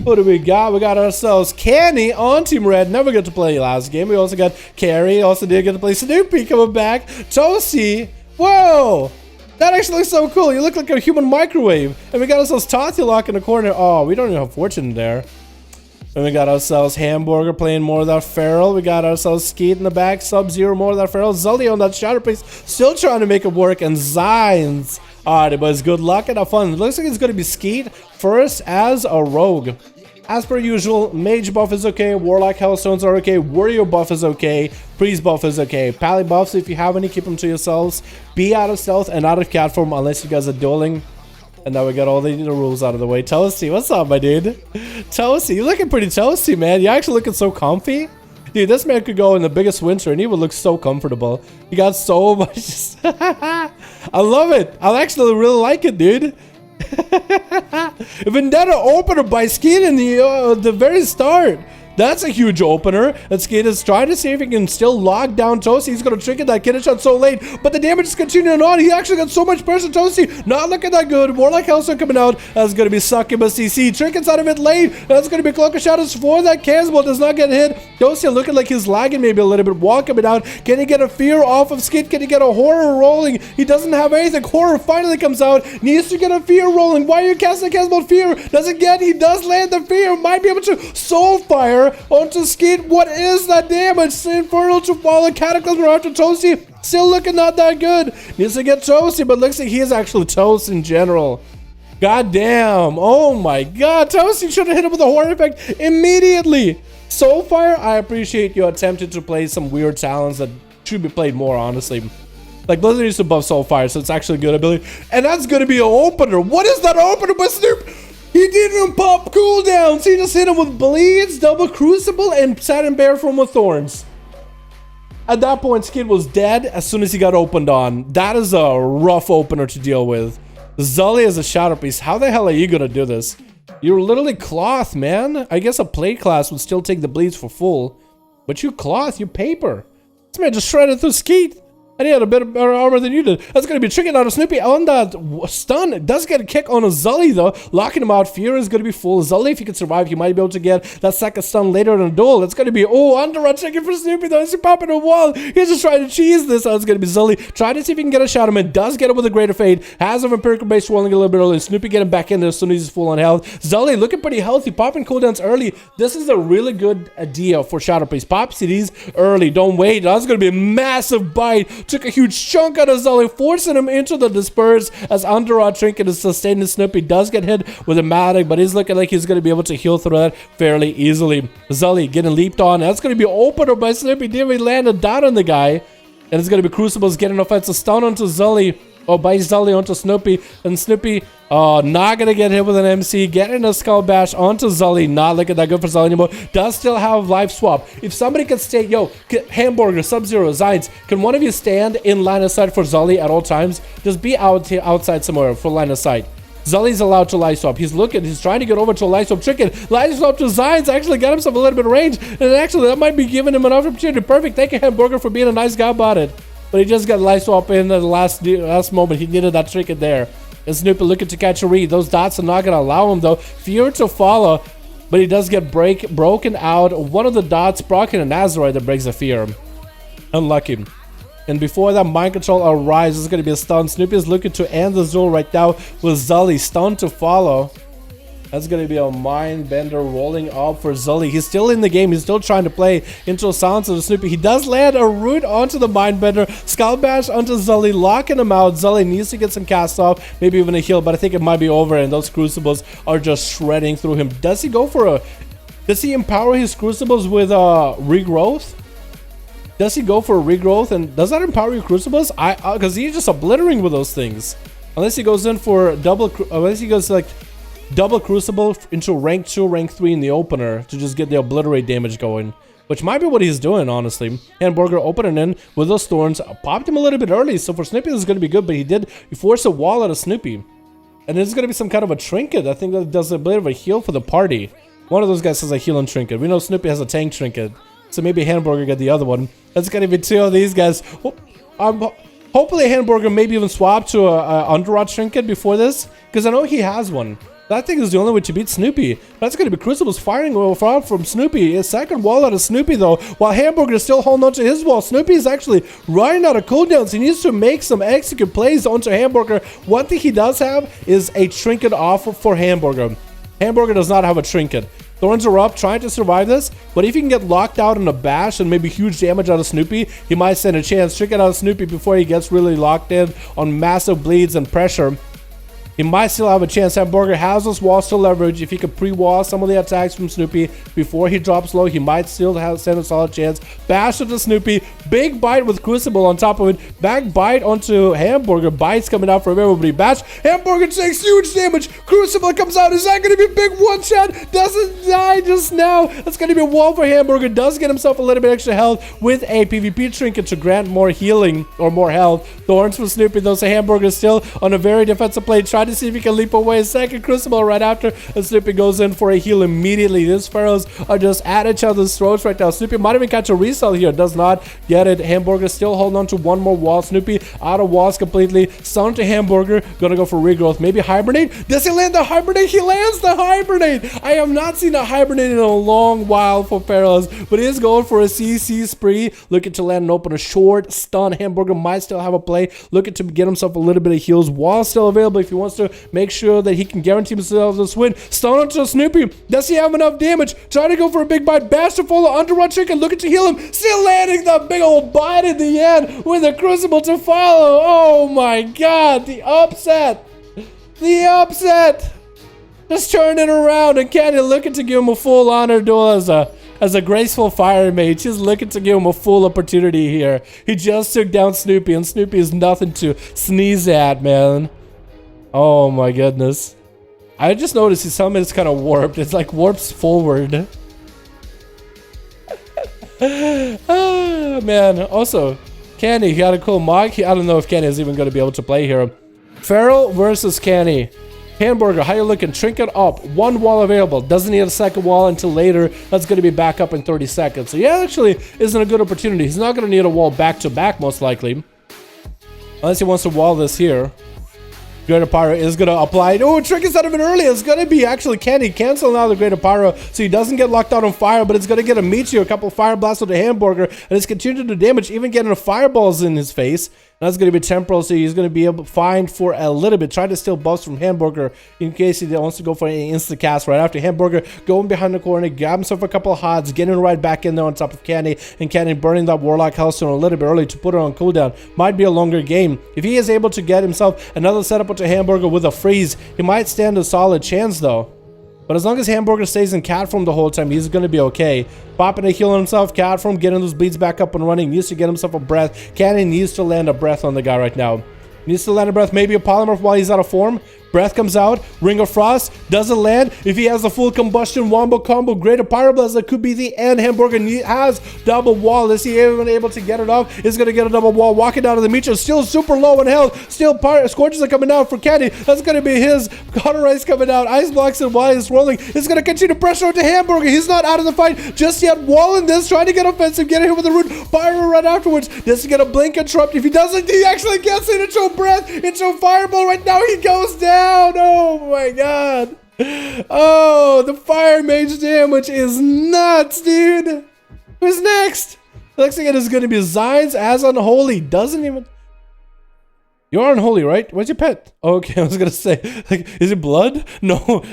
What do we got? We got ourselves Canny on Team Red. Never got to play last game. We also got Carrie. Also did get to play Snippy coming back. Toasty. Whoa! That actually looks so cool. You look like a human microwave. And we got ourselves Toasty lock in the corner. Oh, we don't even have Fortune there. And we got ourselves Hamburger playing more of that Feral. We got ourselves Skie in the back. Sub-Zero more of that Feral. Sully on that Shatter Piece. Still trying to make it work. And Zines. Alright, boys. Good luck and have fun. It looks like it's going to be Skie first as a rogue. As per usual, Mage buff is okay. Warlock Hellstones are okay. Warrior buff is okay. Priest buff is okay. Pally buffs, if you have any, keep them to yourselves. Be out of stealth and out of cat form unless you guys are dueling. And now we got all the rules out of the way. Toasty, what's up, my dude? Toasty, you're looking pretty toasty, man. You're actually looking so comfy. Dude, this man could go in the biggest winter and he would look so comfortable. He got so much... I love it. I actually really like it, dude. Vendetta opener by Skie in the very start. That's a huge opener. And Skie is trying to see if he can still lock down Toasty. He's going to trick it. That kid shot so late. But the damage is continuing on. He actually got so much pressure. Toasty not looking that good. Warlock Hellstone coming out. That's going to be Succubus CC. Trickets out of it late. That's going to be Cloak of Shadows for that Caswell. Does not get hit. Toasty looking like he's lagging maybe a little bit. Wall coming out. Can he get a fear off of Skie? Can he get a horror rolling? He doesn't have anything. Horror finally comes out. Needs to get a fear rolling. Why are you casting a Caswell fear? Doesn't get. He does land the fear. Might be able to soul fire onto Skie. What is that damage? Infernal to follow. Cataclysm after Toasty. Still looking not that good. Needs to get Toasty, but looks like he is actually toast in general. God damn. Oh my god. Toasty should have hit him with a horror effect immediately. Soulfire, I appreciate you attempted to play some weird talents that should be played more, honestly. Like, Blizzard used to buff Soulfire, so it's actually a good ability. And that's going to be an opener. What is that opener by Snoop? He didn't even pop cooldowns. He just hit him with Bleeds, Double Crucible, and Satin Bear from with Thorns. At that point, Skie was dead as soon as he got opened on. That is a rough opener to deal with. Sully is a Shadow Piece. How the hell are you going to do this? You're literally cloth, man. I guess a plate class would still take the bleeds for full. But you cloth, you paper. This man just shredded through Skie. And he had a bit of better armor than you did. That's going to be tricking out of Snippy on that stun. It does get a kick on a Sully, though. Locking him out. Fear is going to be full. Sully, if he can survive, he might be able to get that second stun later in a duel. That's going to be, oh, underrun checking for Snippy, though. He's popping a wall. He's just trying to cheese this. That's going to be Sully. Trying to see if he can get a shot at him. Does get it with a greater fade. Has a Empirical Base rolling a little bit early. Snoopy getting back in there as soon as he's full on health. Sully looking pretty healthy. Popping cooldowns early. This is a really good idea for Shadow Priest. Pop CDs early. Don't wait. That's going to be a massive bite. Took a huge chunk out of Sully, forcing him into the disperse as Underrod Trinket is sustaining Snippy. Does get hit with a Matic, but he's looking like he's going to be able to heal through that fairly easily. Sully getting leaped on. That's going to be opener by Snippy. Didn't even land a dot on the guy. And it's going to be Crucibles getting an offensive stun onto Sully. Oh, by Sully onto Snippy. And Snippy, not going to get hit with an MC. Getting a Skull Bash onto Sully. Not looking that good for Sully anymore. Does still have life swap. If somebody can stay, Hamburger, Sub-Zero, Zines, can one of you stand in line of sight for Sully at all times? Just be outside somewhere for line of sight. Sully's allowed to life swap. He's trying to get over to a life swap. Trick it. Life swap to Zines. Actually got himself a little bit of range. And actually, that might be giving him an opportunity. Perfect. Thank you, Hamburger, for being a nice guy about it. But he just got life swap in at the last moment. He needed that trick there. And Snoopy looking to catch a read. Those dots are not going to allow him, though. Fear to follow. But he does get broken out. One of the dots, Brocken and Azeroth, that breaks the fear. Unlucky. And before that mind control arrives, it's going to be a stun. Snoopy is looking to end the duel right now with Sully. Stun to follow. That's going to be a mind bender rolling up for Sully. He's still in the game. He's still trying to play into a silence of the Snoopy. He does land a root onto the mind bender. Skull Bash onto Sully, locking him out. Sully needs to get some cast off, maybe even a heal, but I think it might be over, and those Crucibles are just shredding through him. Does he go for a... Does he empower his Crucibles with regrowth? Does he go for a regrowth? And does that empower your Crucibles? Because he's just obliterating with those things. Unless he goes in for unless he goes like... double Crucible into rank 2, rank 3 in the opener to just get the obliterate damage going. which might be what he's doing, honestly. Hamburger opening in with those thorns, popped him a little bit early, so for Snippy this is going to be good, but he forced a wall out of Snippy. And there's going to be some kind of a trinket. I think that does a bit of a heal for the party. One of those guys has a healing trinket. We know Snippy has a tank trinket, so maybe Hamburger get the other one. That's going to be 2 of these guys. Hopefully Hamburger maybe even swap to a Underrot trinket before this, because I know he has one. That thing is the only way to beat Snoopy. That's going to be Crucible's firing from Snoopy. His second wall out of Snoopy, though, while Hamburger is still holding onto his wall. Snoopy is actually running out of cooldowns. He needs to make some execute plays onto Hamburger. One thing he does have is a trinket off for Hamburger. Hamburger does not have a trinket. Thorns are up, trying to survive this, but if he can get locked out in a bash and maybe huge damage out of Snoopy, he might stand a chance. Trinket out of Snoopy before he gets really locked in on massive bleeds and pressure. He might still have a chance. Hamburger has those walls to leverage. If he could pre-wall some of the attacks from Snoopy before he drops low, he might still stand a solid chance. Bash into Snoopy. Big bite with Crucible on top of it. Back bite onto Hamburger. Bites coming out from everybody. Bash. Hamburger takes huge damage. Crucible comes out. Is that going to be a big one-shot? Doesn't die just now. That's going to be a wall for Hamburger. Does get himself a little bit extra health with a PvP trinket to grant more healing or more health. Thorns for Snoopy, though, so Hamburger is still on a very defensive play. Try to see if he can leap away. Second Crucible right after, and Snoopy goes in for a heal immediately. These Pharaohs are just at each other's throats right now. Snoopy might even catch a resell here. Does not get it. Hamburger still holding on to one more wall. Snoopy out of walls completely. Stun to Hamburger. Gonna go for regrowth. Maybe Hibernate. Does he land the Hibernate? He lands the Hibernate. I have not seen a Hibernate in a long while for Pharaohs, but he is going for a CC spree. Looking to land and open a short stun. Hamburger might still have a play. Looking to get himself a little bit of heals. Wall still available if he wants to make sure that he can guarantee himself this win. Stun onto Snoopy. Does he have enough damage? Trying to go for a big bite. Bash to follow Underrun Chicken. Looking to heal him. Still landing the big old bite at the end with a Crucible to follow. Oh my god. The upset. The upset. Just turn it around, and Kenny looking to give him a full honor duel as a graceful fire mage. He's looking to give him a full opportunity here. He just took down Snoopy, and Snoopy is nothing to sneeze at, man. Oh my goodness. I just noticed his helmet is kind of warped. It's like warps forward. Oh, man. Also, Canny got a cool mod. I don't know if Canny is even going to be able to play here. Feral versus Canny. Hamburger, how you looking? Trinket up. One wall available. Doesn't need a second wall until later. That's going to be back up in 30 seconds. So yeah, actually isn't a good opportunity. He's not going to need a wall back to back most likely. Unless he wants to wall this here. Greater Pyro is going to apply it. Oh, Trick is out of it early. It's going to be actually Candy canceling out the Greater Pyro so he doesn't get locked out on fire, but it's going to get a Meteor, a couple of fire blasts with the Hamburger, and it's continuing to damage, even getting the fireballs in his face. And that's going to be temporal, so he's going to be able to find for a little bit. Try to steal buffs from Hamburger in case he wants to go for an insta cast right after. Hamburger going behind the corner, grab himself a couple of HODs, getting right back in there on top of Candy, and Candy burning that Warlock Hellstone a little bit early to put it on cooldown. Might be a longer game. If he is able to get himself another setup onto Hamburger with a freeze, he might stand a solid chance though. But as long as Hamburger stays in cat form the whole time, he's going to be okay. Popping a heal on himself, cat form, getting those bleeds back up and running. Needs to get himself a breath. Cannon needs to land a breath on the guy right now. Needs to land a breath, maybe a polymorph while he's out of form. Breath comes out, Ring of Frost, doesn't land. If he has a full combustion wombo combo, Greater Pyroblast, that could be the end. Hamburger has double wall. Is he even able to get it off? He's going to get a double wall, walking down to the Meteor, still super low in health. Still Scorches are coming out for Candy. That's going to be his. Cauterize coming out. Ice blocks it while he's rolling. It's going to continue to pressure onto Hamburger. He's not out of the fight just yet. Walling this, trying to get offensive, getting hit with the root. Pyro right afterwards. Does he get a blink interrupt? If he doesn't, he actually gets it into a breath, into a fireball. Right now he goes down. Oh my god. Oh, the fire mage damage is nuts, dude. Who's next? Next thing is going to be Zines as Unholy. Doesn't even... You're Unholy, right? Where's your pet? Okay, I was going to say, like, is it blood? No.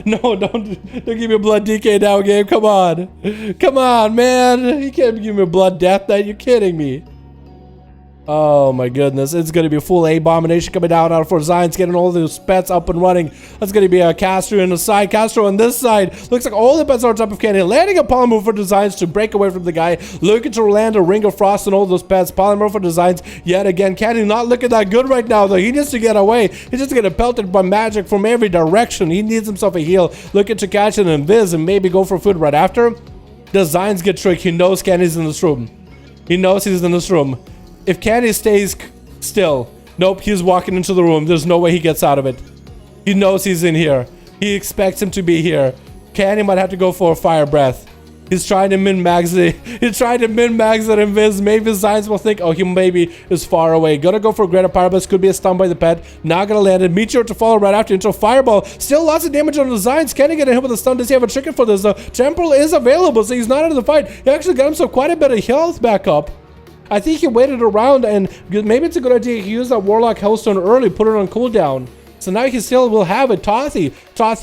No, don't give me a blood DK now, game. Come on. Come on, man. You can't give me a blood death knight. You're kidding me. Oh my goodness, it's going to be a full abomination coming down out for Zines, getting all those pets up and running. That's going to be a Castro on the side, Castro on this side. Looks like all the pets are on top of Candy, landing a polymorph for Zines to break away from the guy. Looking to land a Ring of Frost and all those pets. Polymorph for Zines yet again. Candy not looking that good right now though. He needs to get away. He's just getting pelted by magic from every direction. He needs himself a heal. Looking to catch an invis and maybe go for food right after. Does Zines get tricked? He knows Candy's in this room. He knows he's in this room. If Candy stays still, nope, he's walking into the room. There's no way he gets out of it. He knows he's in here. He expects him to be here. Candy might have to go for a fire breath. He's trying to min-max it. He's trying to min-max it invis. Maybe Zines will think, oh, he maybe is far away. Gonna go for a greater power blast. Could be a stun by the pet. Not gonna land it. Meteor to follow right after into a fireball. Still lots of damage on the Zines. Can he get hit with a stun? Does he have a trigger for this though? Temporal is available, so he's not out of the fight. He actually got himself quite a bit of health back up. I think he waited around, and maybe it's a good idea he used that Warlock Hellstone early, put it on cooldown. So now he still will have it. Toasty,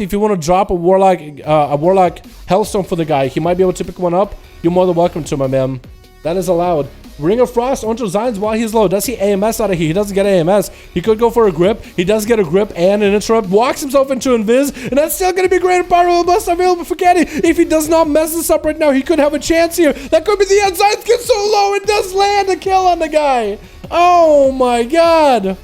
if you want to drop a Warlock Hellstone for the guy, he might be able to pick one up. You're more than welcome to, my man. That is allowed. Ring of Frost onto Zines while he's low. Does he AMS out of here? He doesn't get AMS. He could go for a grip. He does get a grip and an interrupt. Walks himself into Invis, and that's still going to be great power blast available for Candy. If he does not mess this up right now, he could have a chance here. That could be the end. Zines gets so low, it does land a kill on the guy. Oh my god.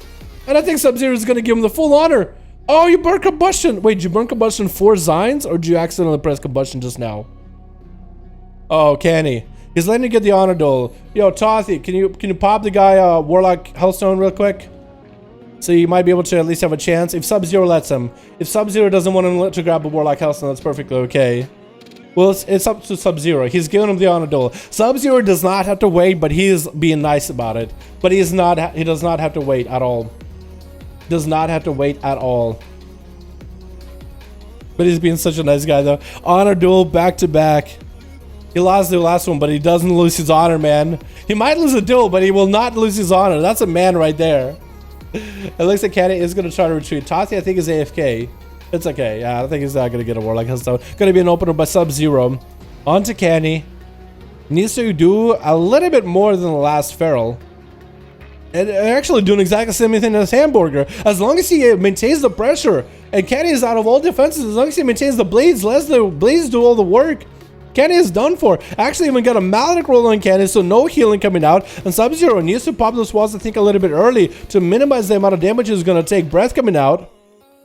And I think Sub-Zero is going to give him the full honor. Oh, you burn combustion. Wait, did you burn combustion for Zines, or did you accidentally press combustion just now? Oh, Candy. He's letting you get the honor duel. Yo, Toasty, can you pop the guy Warlock Hellstone real quick? So you might be able to at least have a chance. If Sub-Zero lets him. If Sub-Zero doesn't want him to grab a Warlock Hellstone, that's perfectly okay. Well, it's up to Sub-Zero. He's giving him the honor duel. Sub-Zero does not have to wait, but he is being nice about it. But he does not have to wait at all. Does not have to wait at all. But he's being such a nice guy though. Honor duel back to back. He lost the last one, but he doesn't lose his honor, man. He might lose a duel, but he will not lose his honor. That's a man right there. It looks like Candy is going to try to retreat. Toasty, I think, is AFK. It's okay. Yeah, I think he's not going to get a Warlock Hellstone. Going to be an opener by Sub-Zero. On to Candy. Needs to do a little bit more than the last Feral. And actually doing exactly the same thing as Hamburger. As long as he maintains the pressure. And Candy is out of all defenses. As long as he maintains the blades, lets the blades do all the work. Candy is done for. Actually even got a Maledict roll on Candy, so no healing coming out. And Sub-Zero needs to pop those walls, I think, a little bit early to minimize the amount of damage he's going to take. Breath coming out.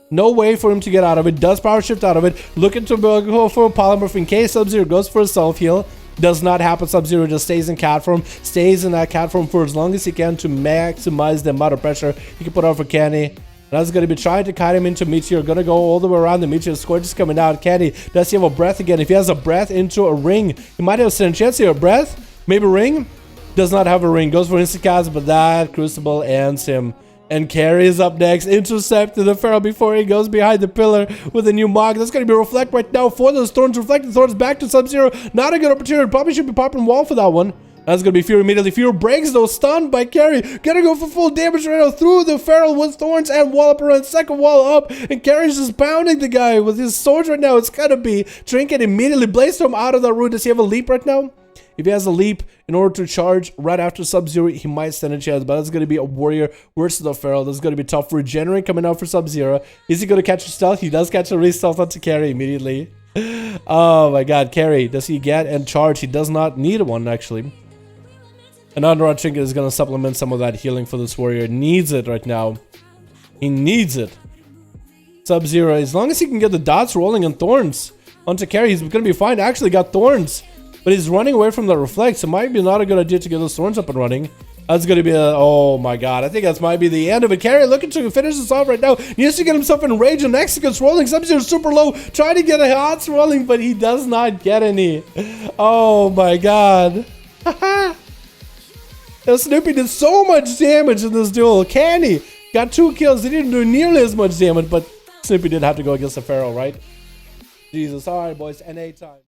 No way for him to get out of it. Does power shift out of it. Looking to go for a polymorph in case Sub-Zero goes for a self-heal. Does not happen. Sub-Zero just stays in cat form. Stays in that cat form for as long as he can to maximize the amount of pressure he can put on for Candy. That's going to be trying to kite him into Meteor. Going to go all the way around the Meteor. Scorch is coming out. Candy, does he have a breath again? If he has a breath into a ring, he might have a chance here. A breath? Maybe ring? Does not have a ring. Goes for instant cast, but that Crucible ends him. And carries up next. Intercepted the Feral before he goes behind the pillar with a new Mog. That's going to be Reflect right now for those Thorns. Reflect the Thorns back to Sub-Zero. Not a good opportunity. Probably should be popping wall for that one. That's going to be Fury immediately. Fury breaks those, stunned by Carry. Gonna go for full damage right now through the Feral with Thorns and wall up around. Second wall up. And Carry's just pounding the guy with his swords right now. It's going to be Trinket immediately. Blaze-Storm out of that route. Does he have a leap right now? If he has a leap in order to charge right after Sub-Zero, he might stand a chance. But that's going to be a Warrior versus the Feral. That's going to be tough. Regenerate coming out for Sub-Zero. Is he going to catch a stealth? He does catch a re-stealth onto Carry immediately. Oh my god. Carry, does he get and charge? He does not need one, actually. And Underarm Trinket is going to supplement some of that healing for this Warrior. Needs it right now. He needs it. Sub-Zero, as long as he can get the dots rolling and Thorns onto Carry, he's going to be fine. Actually got Thorns. But he's running away from the Reflect, so it might be not a good idea to get those Thorns up and running. That's going to be a... Oh my god, I think that might be the end of it. Carry looking to finish this off right now. He has to get himself in rage, and next he gets rolling. Sub-Zero super low, trying to get a hots rolling, but he does not get any. Oh my god. Snippy did so much damage in this duel. Candy got 2 kills. He didn't do nearly as much damage, but Snippy did have to go against the Feral, right? Jesus. Alright, boys. NA time.